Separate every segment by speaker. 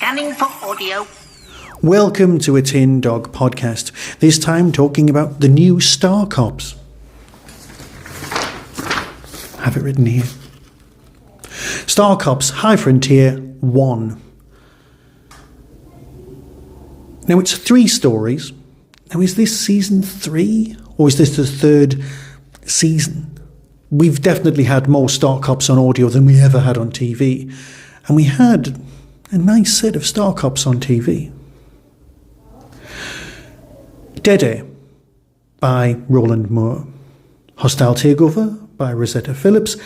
Speaker 1: Scanning for audio.
Speaker 2: Welcome to a Tin Dog podcast, this time talking about the new Starcops. I have it written here. Starcops High Frontier 1. Now it's 3 stories. Now is this season 3 or is this the 3rd season? We've definitely had more Starcops on audio than we ever had on TV. And we had a nice set of Starcops on TV. Dead by Roland Moore. Hostile Takeover by Rossa Phillips,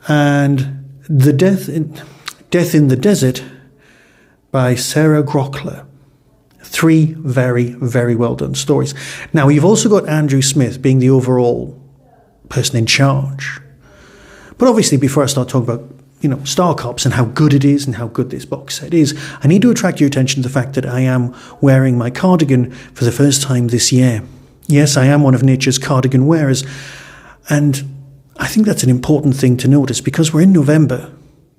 Speaker 2: and the Death in the Desert by Sarah Grockler. 3 very, very well done stories. Now you've also got Andrew Smith being the overall person in charge. But obviously, before I start talking about Starcops and how good it is and how good this box set is, I need to attract your attention to the fact that I am wearing my cardigan for the first time this year. Yes, I am one of nature's cardigan wearers, and I think that's an important thing to notice because we're in November,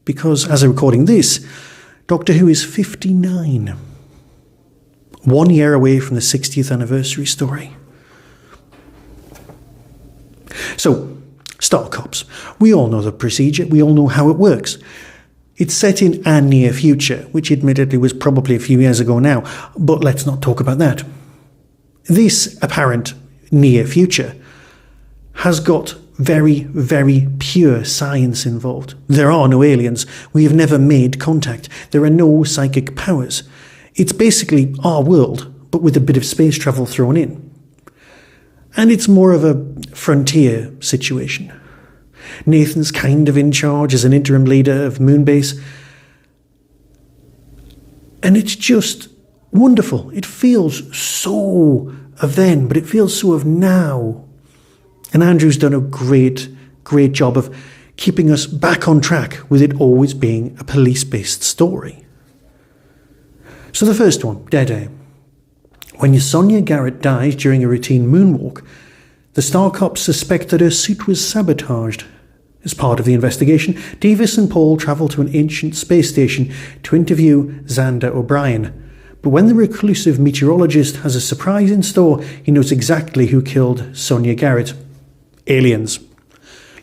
Speaker 2: because as I'm recording this, Doctor Who is 59. 1 year away from the 60th anniversary story. So, Starcops. We all know the procedure, we all know how it works. It's set in a near future, which admittedly was probably a few years ago now, but let's not talk about that. This apparent near future has got very, very pure science involved. There are no aliens. We have never made contact. There are no psychic powers. It's basically our world, but with a bit of space travel thrown in. And it's more of a frontier situation. Nathan's kind of in charge as an interim leader of Moonbase. And it's just wonderful. It feels so of then, but it feels so of now. And Andrew's done a great, great job of keeping us back on track with it always being a police-based story. So the first one, Dead. When Sonia Garrett dies during a routine moonwalk, the Starcops suspect that her suit was sabotaged. As part of the investigation, Devis and Paul travel to an ancient space station to interview Xander O'Brien. But when the reclusive meteorologist has a surprise in store, he knows exactly who killed Sonia Garrett. Aliens.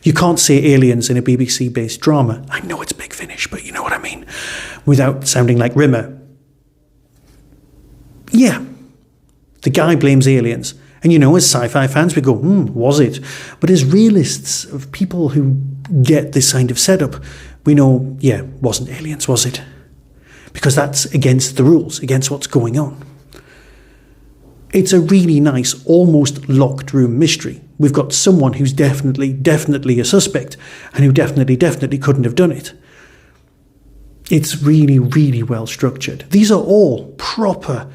Speaker 2: You can't say aliens in a BBC-based drama. I know it's bigfinish, but you know what I mean. Without sounding like Rimmer. Yeah. The guy blames aliens. And as sci-fi fans, we go, was it? But as realists of people who get this kind of setup, we know, wasn't aliens, was it? Because that's against the rules, against what's going on. It's a really nice, almost locked room mystery. We've got someone who's definitely a suspect, and who definitely couldn't have done it. It's really, really well structured. These are all proper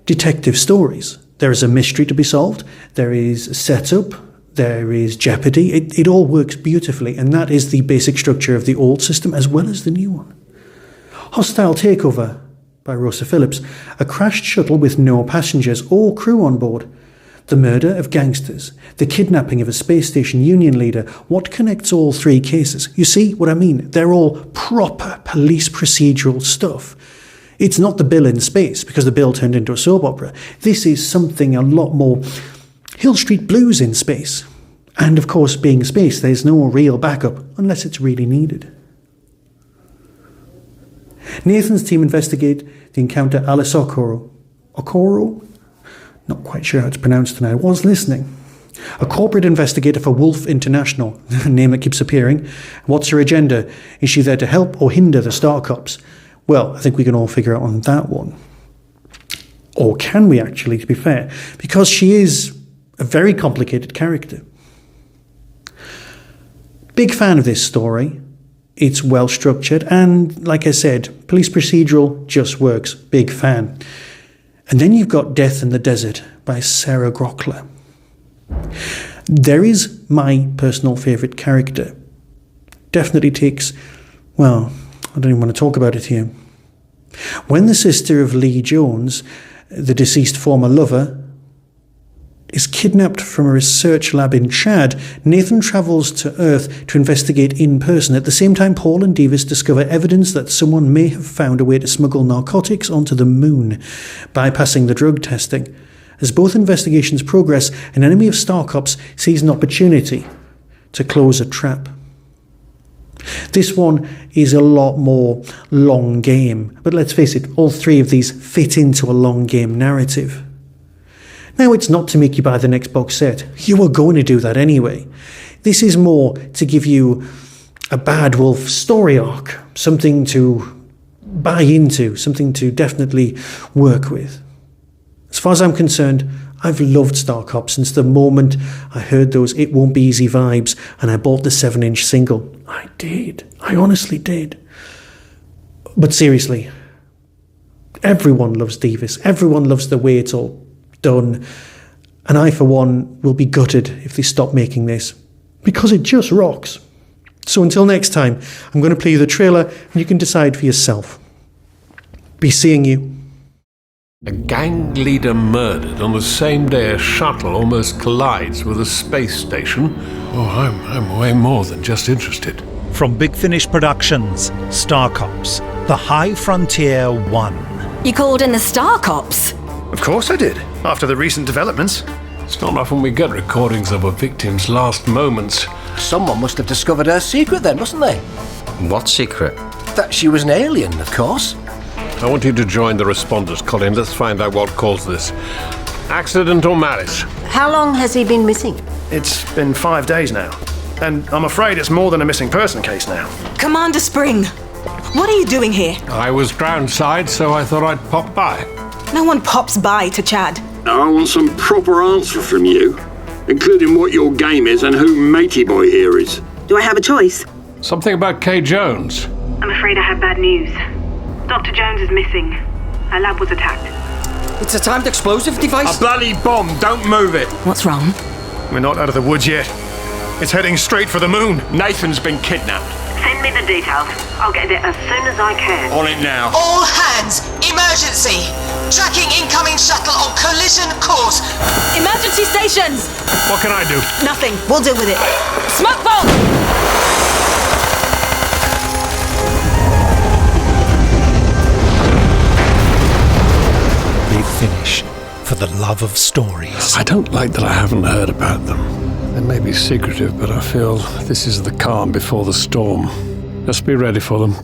Speaker 2: detective stories. There is a mystery to be solved, there is setup, there is jeopardy. It all works beautifully, and that is the basic structure of the old system as well as the new one. Hostile Takeover by Rossa Phillips. A crashed shuttle with no passengers or crew on board. The murder of gangsters. The kidnapping of a space station union leader. What connects all 3 cases? You see what I mean? They're all proper police procedural stuff. It's not the Bill in space, because the Bill turned into a soap opera. This is something a lot more Hill Street Blues in space. And of course, being space, there's no real backup, unless it's really needed. Nathan's team investigate the encounter Alice Okoro? Not quite sure how it's pronounced, and I was listening. A corporate investigator for Wolf International, a name that keeps appearing. What's her agenda? Is she there to help or hinder the Starcops? Well, I think we can all figure out on that one. Or can we actually, to be fair? Because she is a very complicated character. Big fan of this story. It's well structured and, like I said, police procedural just works. Big fan. And then you've got Death in the Desert by Sarah Grockler. There is my personal favourite character. Definitely takes, I don't even want to talk about it here. When the sister of Lee Jones, the deceased former lover, is kidnapped from a research lab in Chad, Nathan travels to Earth to investigate in person. At the same time, Paul and Devis discover evidence that someone may have found a way to smuggle narcotics onto the moon, bypassing the drug testing. As both investigations progress, an enemy of Starcops sees an opportunity to close a trap. This one is a lot more long game, but let's face it, all three of these fit into a long game narrative. Now, it's not to make you buy the next box set. You are going to do that anyway. This is more to give you a Bad Wolf story arc, something to buy into, something to definitely work with. As far as I'm concerned, I've loved Starcops since the moment I heard those It Won't Be Easy vibes and I bought the 7-inch single. I did. I honestly did. But seriously, everyone loves Devis. Everyone loves the way it's all done. And I, for one, will be gutted if they stop making this. Because it just rocks. So until next time, I'm going to play you the trailer and you can decide for yourself. Be seeing you.
Speaker 1: A gang leader murdered on the same day a shuttle almost collides with a space station. Oh, I'm way more than just interested.
Speaker 3: From Bigfinish Productions, Starcops, The High Frontier 1.
Speaker 4: You called in the Starcops?
Speaker 5: Of course I did, after the recent developments.
Speaker 1: It's not often we get recordings of a victim's last moments.
Speaker 6: Someone must have discovered her secret then, mustn't they?
Speaker 7: What secret?
Speaker 6: That she was an alien, of course.
Speaker 1: I want you to join the responders, Colin. Let's find out what caused this. Accident or malice?
Speaker 8: How long has he been missing?
Speaker 5: It's been 5 days now. And I'm afraid it's more than a missing person case now.
Speaker 9: Commander Spring, what are you doing here?
Speaker 1: I was groundside, so I thought I'd pop by.
Speaker 9: No one pops by to Chad.
Speaker 10: I want some proper answer from you, including what your game is and who Matey Boy here is.
Speaker 9: Do I have a choice?
Speaker 1: Something about Kay Jones.
Speaker 11: I'm afraid I have bad news. Dr. Jones is missing. Her lab was attacked.
Speaker 6: It's a timed explosive device?
Speaker 5: A bloody bomb! Don't move it!
Speaker 9: What's wrong?
Speaker 5: We're not out of the woods yet. It's heading straight for the moon. Nathan's been kidnapped.
Speaker 11: Send me the details. I'll get there as soon as I can.
Speaker 5: On it now.
Speaker 12: All hands! Emergency! Tracking incoming shuttle on collision course!
Speaker 9: Emergency stations!
Speaker 5: What can I do?
Speaker 9: Nothing. We'll deal with it. Smoke bomb!
Speaker 3: Bigfinish, for the love of stories.
Speaker 1: I don't like that I haven't heard about them. They may be secretive, but I feel this is the calm before the storm. Let's be ready for them.